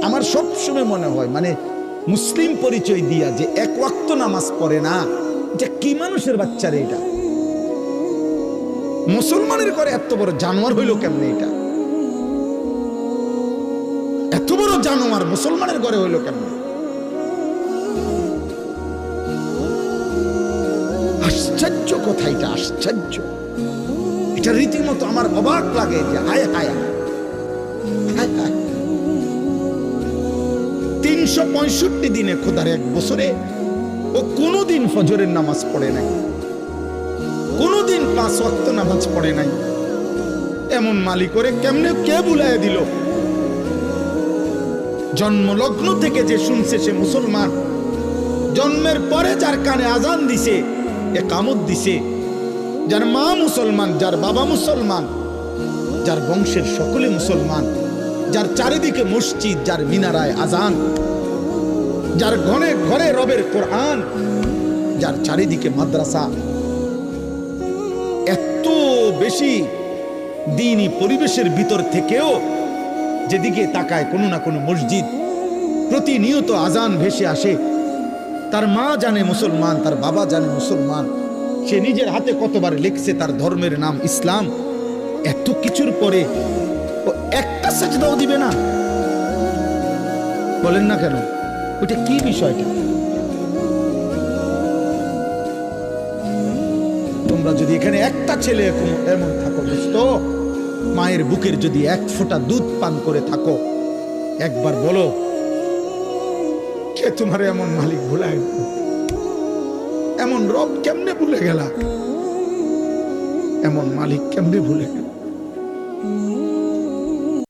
আমার সবসময় মনে হয় মানে মুসলিম পরিচয় দিয়া যে এক ওয়াক্ত নামাজ পড়ে না, এটা কি মানুষের বাচ্চা রে? এটা মুসলমানের ঘরে এত বড় জানোয়ার হইল কেমনে? এটা এত বড় জানোয়ার মুসলমানের ঘরে হইল কেমনে? আশ্চর্য কথা, এটা আশ্চর্য। এটা রীতিমতো আমার অবাক লাগে যে হায় হায় হায় হায়, 365 দিনে খোদার এক বছরে ও কোনোদিন ফজরের নামাজ পড়ে নাই, কোনোদিন 5 ওয়াক্ত নামাজ পড়ে নাই। এমন মালিক করে কেমনে কে বুলায় দিল? জন্মলগ্ন থেকে যে শুনছে সে মুসলমান, জন্মের পরে যার কানে আজান দিছে, একামত দিছে, যার মা মুসলমান, যার বাবা মুসলমান, যার বংশের সকলে মুসলমান, যার চারিদিকে মসজিদ, যার মিনারায় আজান, যার ঘরে ঘরে রবের কোরআন, যার চারিদিকে মাদ্রাসা, এত বেশি দ্বীনি পরিবেশের ভিতর থেকেও যেদিকে তাকায় কোনো না কোনো মসজিদ, প্রতিনিয়ত আজান ভেসে আসে। তার মা জানে মুসলমান, তার বাবা জানে মুসলমান, সে নিজের হাতে কতবার লিখছে তার ধর্মের নাম ইসলাম। এত কিছুর পরে ও একটা সাজদাও দিবে না? বলেন না কেন? ওটা কি বিষয়টা? তোমরা যদি এখানে একটা ছেলে এমন থাকো দোস্ত, মায়ের বুকের যদি 1 ফোঁটা দুধ পান করে থাকো, একবার বলো কে তোমার এমন মালিক ভুলায়, এমন রব কেমনে ভুলে গেলা, এমন মালিক কেমনে ভুলে গেল?